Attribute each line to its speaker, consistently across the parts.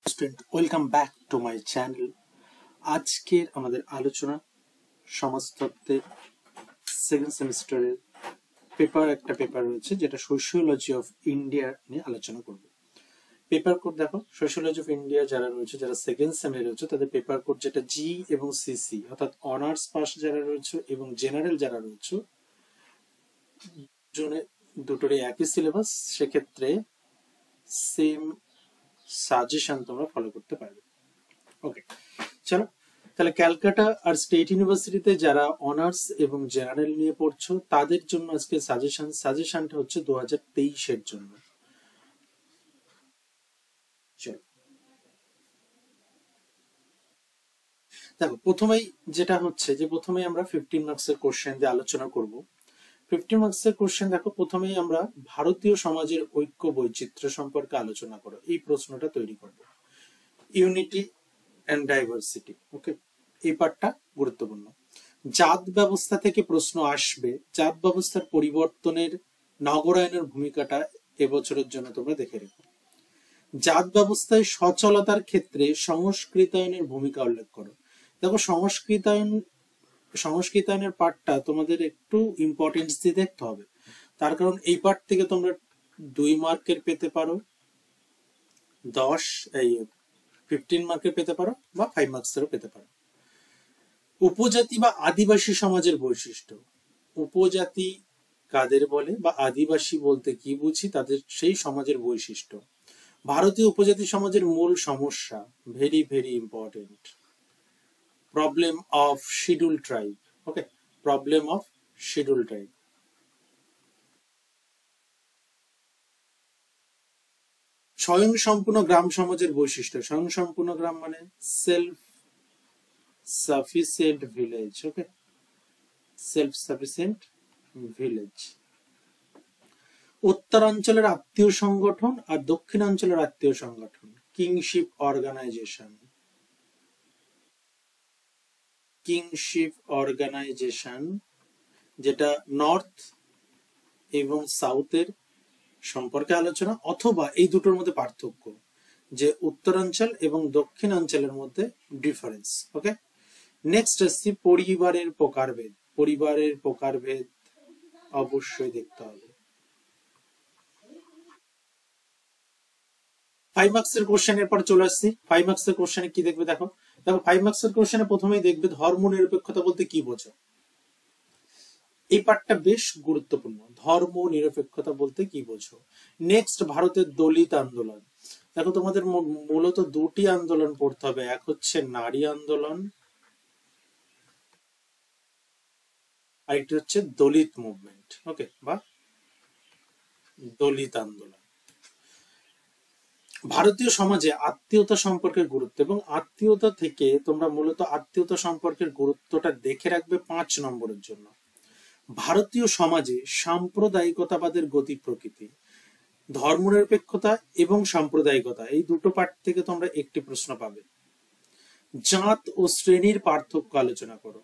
Speaker 1: Student welcome back to my channel. আজকের আমাদের আলোচনা সমাজতত্ত্বের সেকেন্ড সেমিস্টারের একটা পেপার রয়েছে যেটা সোশিওলজি অফ ইন্ডিয়া নিয়ে আলোচনা করব। পেপার কোড দেখো, সোশিওলজি অফ ইন্ডিয়া যারা রয়েছে, যারা সেকেন্ড সেমে রয়েছে তাদের পেপার কোড যেটা জি এবং সিসি, অর্থাৎ অনার্স পাস যারা রয়েছে এবং জেনারেল যারা রয়েছে, দুটোরই একই সিলেবাস, সেক্ষেত্রে সেম সাজেশন তোমরা ফলো করতে পারবে। ওকে, চলো তাহলে ক্যালকাটা আর স্টেট ইউনিভার্সিটিতে যারা অনার্স এবং জেনারেল নিয়ে পড়ছো তাদের জন্য আজকে সাজেশনটা হচ্ছে 2023-এর জন্য। চলো দেখো, প্রথমেই যেটা হচ্ছে যে প্রথমেই আমরা 15 মার্কসের কোশ্চেন দিয়ে আলোচনা করব। 15 মার্কসের কোশ্চেন দেখো, প্রথমেই আমরা ভারতীয় সমাজের ঐক্য বৈচিত্র্য সম্পর্কে আলোচনা করো, এই প্রশ্নটা তৈরি করব। ইউনিটি এন্ড ডাইভার্সিটি, ওকে, এই পার্টটা গুরুত্বপূর্ণ। জাত ব্যবস্থা থেকে প্রশ্ন আসবে, জাত ব্যবস্থার পরিবর্তনের নগরায়নের ভূমিকাটা এবছরের জন্য তোমরা দেখে রেখো। জাত ব্যবস্থায় সচলতার ক্ষেত্রে সংস্কৃতায়নের ভূমিকা উল্লেখ করো। দেখো, সংস্কৃতায়নের পার্টটা তোমাদের একটু ইম্পর্টেন্স দিয়ে দেখতে হবে, তার কারণ এই পার্ট থেকে তোমরা 2 মার্কের পেতে পারো, 15 মার্কের পেতে পারো, বা 5 মার্কসেরও পেতে পারো। উপজাতি বা আদিবাসী সমাজের বৈশিষ্ট্য। উপজাতি কাদের বলে বা আদিবাসী বলতে কি বুঝি, তাদের সেই সমাজের বৈশিষ্ট্য। ভারতীয় উপজাতি সমাজের মূল সমস্যা, very very important, problem of schedule tribe. Okay, problem of schedule tribe. স্বয়ংসম্পূর্ণ গ্রাম সমাজের বৈশিষ্ট্য। স্বয়ংসম্পূর্ণ গ্রাম মানে সেলফ সাফিসিয়েন্ট ভিলেজ। ওকে, সেলফ সাফিসিয়েন্ট ভিলেজ। উত্তরাঞ্চলের আত্মীয় সংগঠন আর দক্ষিণাঞ্চলের আত্মীয় সংগঠন, কিংশিপ অর্গানাইজেশন। কিংশিপ অর্গানাইজেশন যেটা নর্থ এবং সাউথের সম্পর্কে আলোচনা, অথবা এই দুটোর মধ্যে পার্থক্য, যে উত্তরাঞ্চল এবং দক্ষিণাঞ্চলের মধ্যে ডিফারেন্স। ওকে, নেক্সট আসছি পরিবারের প্রকারভেদ। পরিবারের প্রকারভেদ অবশ্যই দেখতে হবে। 5 মার্কসের কোশ্চেনের পর চলে আসছি। 5 মার্কসের কোশ্চেনে কি দেখবে দেখো, 5 মার্কসের কোশ্চেনে প্রথমেই দেখবে ধর্ম নিরপেক্ষতা বলতে কি বোঝো। এই পার্টটা বেশ গুরুত্বপূর্ণ, ধর্ম নিরপেক্ষতা বলতে কি বোঝো। নেক্সট ভারতের দলিত আন্দোলন। দেখো, তোমাদের মূলত দুটি আন্দোলন পড়তে হবে, এক হচ্ছে নারী আন্দোলন, আর একটি হচ্ছে দলিত মুভমেন্ট। ওকে, বা দলিত আন্দোলন। ভারতীয় সমাজে আত্মীয়তা সম্পর্কের গুরুত্ব, এবং আত্মীয়তা থেকে তোমরা মূলত আত্মীয়তা সম্পর্কের গুরুত্বটা দেখে রাখবে 5 নম্বরের জন্য। ভারতীয় সমাজে সাম্প্রদায়িকতাবাদের গতি প্রকৃতি। ধর্মনিরপেক্ষতা এবং সাম্প্রদায়িকতা, এই দুটো পার্ট থেকে তোমরা একটি প্রশ্ন পাবে। জাত ও শ্রেণীর পার্থক্য আলোচনা করো।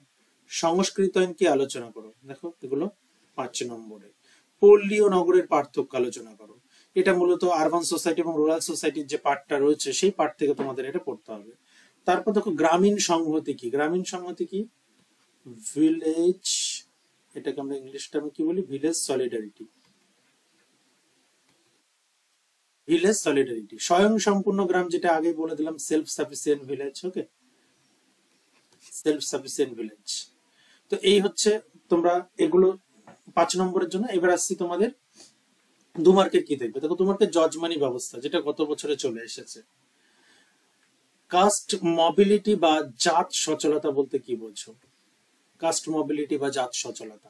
Speaker 1: সংস্কৃতায়ন কি আলোচনা করো। দেখো, এগুলো 5 নম্বরে। পল্লী ও নগরের পার্থক্য আলোচনা করো। এটা মূলত আরবান সোসাইটি এবং রুরাল সোসাইটির যে পার্টটা রয়েছে সেই পার্ট থেকে তোমাদের এটা পড়তে হবে। তারপর দেখো, গ্রামীণ সংহতি কি। গ্রামীণ সংহতি কি, ভিলেজ, এটাকে আমরা ইংলিশটা আমি কি বলি, ভিলেজ সলিডারিটি। Village solidarity. স্বয়ং সম্পূর্ণ গ্রাম, যেটা আগে বলে দিলাম, সেলফ সাফিসিয়েন্ট ভিলেজ। ওকে, সেলফ সাফিসিয়েন্ট ভিলেজ। তো এই হচ্ছে তোমরা এগুলো 5 নম্বরের জন্য। এবার আসছি তোমাদের 2 মার্কের কি দেখবে। দেখো, 2 মার্কের জজমানি ব্যবস্থা, যেটা গত বছরে চলে এসেছে। কাস্ট মোবিলিটি বা জাত সচলতা বলতে কি বোঝো। কাস্ট মোবিলিটি বা জাত সচলতা।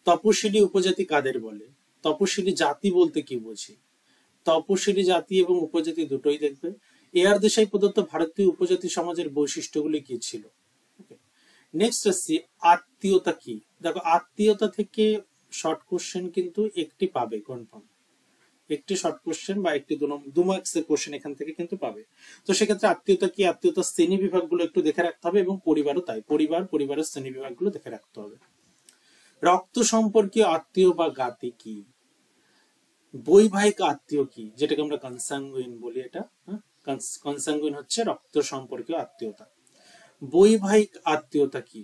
Speaker 1: তপশিলি উপজাতি কাদের বলে। তপশিলি জাতি বলতে কি বুঝি। তপশিলি জাতি এবং উপজাতি দুটোই দেখবে। এআর দেশাই প্রদত্ত ভারতীয় উপজাতি সমাজের বৈশিষ্ট্যগুলি কি ছিল। নেক্সট আসছি আত্মীয়তা কি। দেখো, আত্মীয়তা থেকে শর্ট কোশ্চেন কিন্তু একটি পাবে কনফার্ম, একটি শর্ট কোশ্চেন বা একটি 2 মার্কসের কোশ্চেন এখান থেকে কিন্তু পাবে। তো সেক্ষেত্রে আত্মীয়তা কি, আত্মীয়তার শ্রেণী বিভাগগুলো একটু দেখে রাখতে হবে, এবং পরিবারও তাই, পরিবারের শ্রেণী বিভাগগুলো দেখে রাখতে হবে। রক্ত সম্পর্কীয় আত্মীয় বা জ্ঞাতি কি। বৈবাহিক আত্মীয় কি, যেটাকে আমরা কনসাংগুইন বলি। এটা কনসাঙ্গুইন হচ্ছে রক্ত সম্পর্কীয় আত্মীয়তা। বৈবাহিক আত্মীয়তা কি?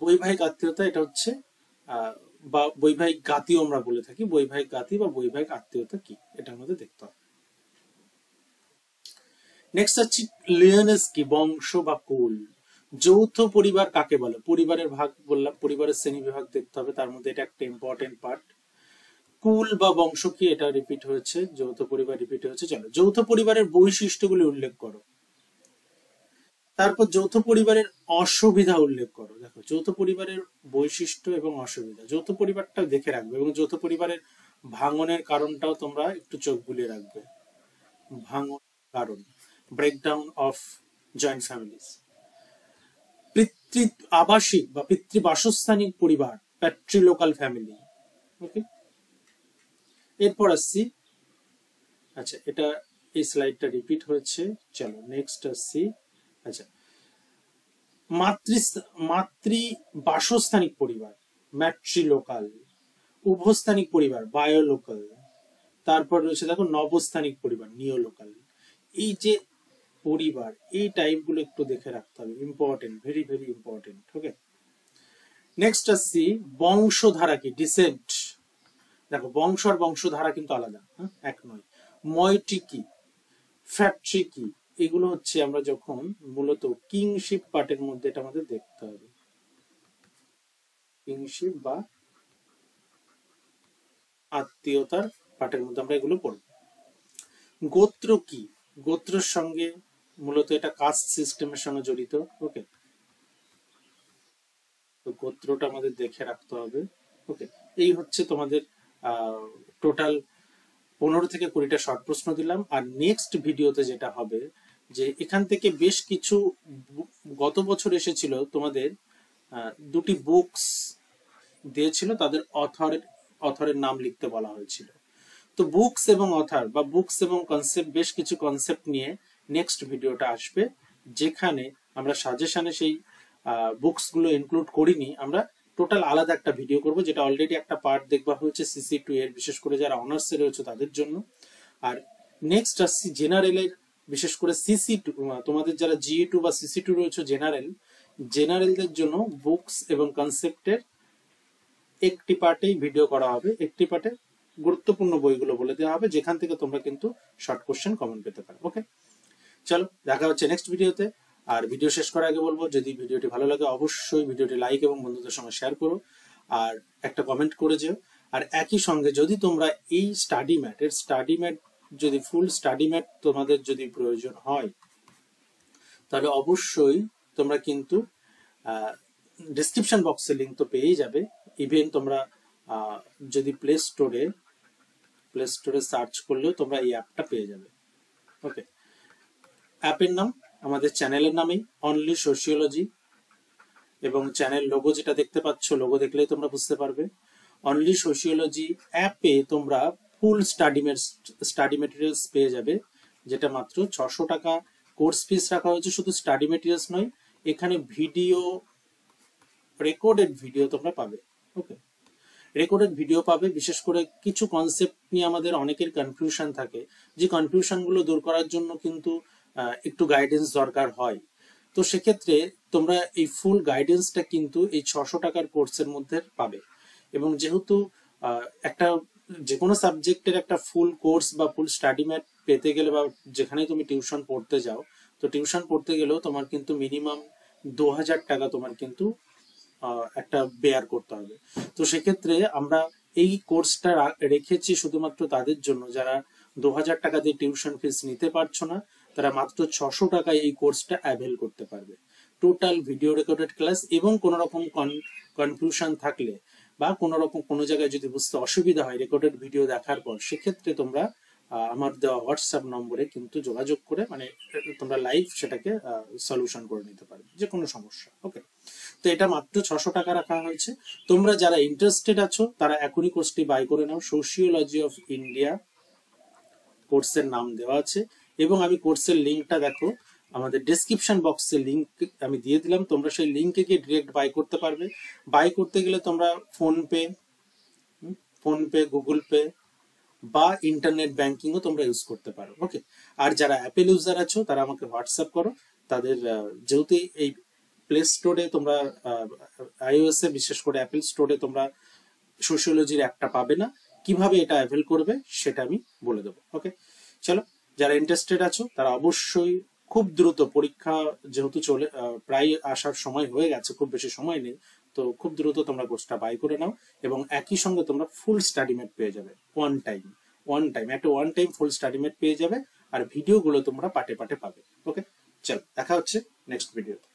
Speaker 1: বৈবাহিক আত্মীয়তা এটা হচ্ছে বা বৈবাহিক গাতিও আমরা বলে থাকি। বৈবাহিক গাতি বা বৈবাহিক আত্মীয়তা কি, এটা আমাদের দেখতে হবে। নেক্সট হচ্ছে লিনেজ কি? বংশ বা কুল। যৌথ পরিবার কাকে বলে? পরিবারের ভাগ বললাম, পরিবারের শ্রেণী বিভাগ দেখতে হবে, তার মধ্যে এটা একটা ইম্পর্টেন্ট পার্ট। কুল বা বংশ কি? এটা রিপিট হয়েছে, যৌথ পরিবার রিপিট হয়েছে। চলো, যৌথ পরিবারের বৈশিষ্ট্যগুলি উল্লেখ করো। তারপর যৌথ পরিবারের অসুবিধা উল্লেখ করো। দেখো, যৌথ পরিবারের বৈশিষ্ট্য এবং অসুবিধা, যৌথ পরিবারটা দেখে রাখবে এবং যৌথ পরিবারের ভাঙনের কারণটাও তোমরা একটু চোখ বুলিয়ে রাখবে। ভাঙন কারণ, ব্রেকডাউন অফ জয়েন্ট ফ্যামিলিজ। পিতৃ আবাসিক বা পিতৃবাসস্থানিক পরিবার, প্যাট্রিলোকাল ফ্যামিলি। ওকে, এরপর আসছি, আচ্ছা এটা এই স্লাইডটা রিপিট হয়েছে। চলো নেক্সট আসছি। আচ্ছা, মাতৃ বাসস্থানিক পরিবার, ম্যাট্রিলোকাল। উভস্থানিক পরিবার, বায়োলোকাল। তারপর রয়েছে দেখো নবস্থানিক পরিবার, নিওলোকাল। এই যে পরিবার, এই টাইপগুলো একটু দেখে রাখতে হবে, ইম্পর্টেন্ট, ভেরি ভেরি ইম্পর্টেন্ট। ওকে, নেক্সট আসছি বংশধারা কি? ডিসেন্ট। দেখো, বংশ আর বংশধারা কিন্তু আলাদা, এক নয়। ময়টি কি? ফ্যাক্টরি কি? এগুলো হচ্ছে আমরা যখন মূলত কিংশিপ পার্টের মধ্যে এটা আমাদের দেখতে হবে, কিংশিপ বা আত্মীয়তার পার্টের মধ্যে আমরা এগুলো পড়ব। গোত্র কি? গোত্রের সঙ্গে মূলত এটা কাস্ট সিস্টেমের সঙ্গে জড়িত। ওকে, তো গোত্রটা আমাদের দেখে রাখতে হবে। ওকে, এই হচ্ছে তোমাদের টোটাল 15 থেকে 20টা শর্ট প্রশ্ন দিলাম। আর নেক্সট ভিডিওতে যেটা হবে, যে এখান থেকে বেশ কিছু গত বছর এসেছিল তোমাদের দুটি বুকস দিয়েছিল, তাদের অথরের নাম লিখতে বলা হয়েছিল। তো বুকস এবং অথর বা বুকস এবং কনসেপ্ট, বেশ কিছু কনসেপ্ট নিয়ে নেক্সট ভিডিওটা আসবে, যেখানে আমরা সাজেশনে সেই বুকস গুলো ইনক্লুড করিনি, আমরা টোটাল আলাদা একটা ভিডিও করব, যেটা অলরেডি একটা পার্ট দেখবা হয়েছে CC-2 এর, বিশেষ করে যারা অনার্সে রয়েছে তাদের জন্য। আর নেক্সট আসছি জেনারেলের, বিশেষ করে CC-2, তোমাদের যারা GE2 বা CC-2 রয়েছে জেনারেলদের জন্য বুকস এবং কনসেপ্টের একটি পার্টেই ভিডিও করা হবে, একটি পার্টে গুরুত্বপূর্ণ বইগুলো বলে দেওয়া হবে, যেখান থেকে তোমরা কিন্তু শর্ট কোশ্চেন কমন পেতে পারো। ওকে, চলো দেখা হচ্ছে নেক্সট ভিডিওতে। আর ভিডিও শেষ করার আগে বলবো, যদি ভিডিওটি ভালো লাগে অবশ্যই ভিডিওটি লাইক এবং বন্ধুদের সঙ্গে শেয়ার করো, আর একটা কমেন্ট করে যেও। আর একই সঙ্গে যদি তোমরা এই স্টাডি ম্যাট যদি ফুল স্টাডি ম্যাট তোমাদের যদি প্রয়োজন হয়, তাহলে অবশ্যই তোমরা কিন্তু ডেসক্রিপশন বক্সে লিঙ্ক তো পেয়েই যাবে। ইভেন তোমরা যদি প্লে স্টোরে সার্চ করলেও তোমরা এই অ্যাপটা পেয়ে যাবে। ওকে, অ্যাপের নাম আমাদের চ্যানেলের নামেই, অনলি সোশিওলজি, এবং চ্যানেল লোগো যেটা দেখতে পাচ্ছ, লোগো দেখলেই তোমরা বুঝতে পারবে। অনলি সোশিওলজি অ্যাপে তোমরা ফুল স্টাডি মেটেরিয়ালস পেয়ে যাবে, যেটা মাত্র 600 টাকা কোর্স ফিস রাখা হয়েছে। শুধু স্টাডি মেটেরিয়ালস নয়, এখানে ভিডিও, রেকর্ডেড ভিডিও তোমরা পাবে। ওকে, রেকর্ডেড ভিডিও পাবে। বিশেষ করে কিছু কনসেপ্ট নিয়ে আমাদের অনেকের কনফিউশন থাকে, যে কনফিউশন গুলো দূর করার জন্য কিন্তু একটু গাইডেন্স দরকার হয়। তো সেক্ষেত্রে তোমরা এই ফুল গাইডেন্সটা কিন্তু এই 600 টাকার কোর্সের মধ্যে পাবে। এবং যেহেতু একটা যে কোনো সাবজেক্টের একটা ফুল কোর্স বা ফুল স্টাডি ম্যাট পেতে গেলে, বা যেখানে তুমি টিউশন পড়তে যাও, তো টিউশন পড়তে গেলেও তোমার কিন্তু মিনিমাম 2000 টাকা তোমার কিন্তু একটা বেয়ার করতে হবে। তো সেক্ষেত্রে আমরা এই কোর্সটা রেখেছি শুধুমাত্র তাদের জন্য যারা 2000 টাকা দিয়ে টিউশন ফিস নিতে পারছো না, তারা মাত্র 600 টাকায় এই কোর্সটা অ্যাভেল করতে পারবে। টোটাল ভিডিও রেকর্ডেড ক্লাস, এবং কোনো রকম কনফিউশন থাকলে বা কোনো রকম কোনো জায়গায় যদি বুঝতে অসুবিধা হয় রেকর্ডেড ভিডিও দেখার পর, সেক্ষেত্রে তোমরা আমার দেওয়া হোয়াটসঅ্যাপ নম্বরে কিন্তু যোগাযোগ করে, মানে তোমরা লাইভ সেটাকে সলিউশন করে নিতে পারবে, যে কোনো সমস্যা। ওকে, তো এটা মাত্র 600 টাকা রাখা হয়েছে। তোমরা যারা ইন্টারেস্টেড আছো তারা এখনই কোর্সটি বাই করে নাও। সোশিওলজি অফ ইন্ডিয়া কোর্সের নাম দেওয়া আছে, এবং আমি কোর্সের লিঙ্কটা দেখো আমাদের ডেসক্রিপশন বক্সে লিঙ্ক আমি দিয়ে দিলাম, তোমরা সেই লিঙ্কে গিয়ে ডিরেক্ট বাই করতে পারবে। বাই করতে গেলে তোমরা ফোনপে, গুগল পে বা ইন্টারনেট ব্যাংকিংও তোমরা ইউজ করতে পারো। ওকে, আর যারা অ্যাপেল ইউজার আছো তারা আমাকে হোয়াটসঅ্যাপ করো। তাদের যেহেতু এই প্লে স্টোরে তোমরা আইওএস এ বিশেষ করে অ্যাপেল স্টোরে তোমরা সোশিওলজির অ্যাপটা পাবে না, কিভাবে এটা অ্যাভেল করবে সেটা আমি বলে দেবো। ওকে, চলো, যারা ইন্টারেস্টেড আছো তারা অবশ্যই খুব দ্রুত, পরীক্ষা যেহেতু চলে প্রায় আসার সময় হয়ে গেছে, খুব বেশি সময় নেই, তো খুব দ্রুত তোমরা কোর্সটা বাই করে নাও এবং একই সঙ্গে তোমরা ফুল স্টাডি মেট পেয়ে যাবে। ওয়ান টাইম ফুল স্টাডি মেট পেয়ে যাবে, আর ভিডিওগুলো তোমরা পাটে পাটে পাবে। ওকে, চল দেখা হচ্ছে নেক্সট ভিডিওতে।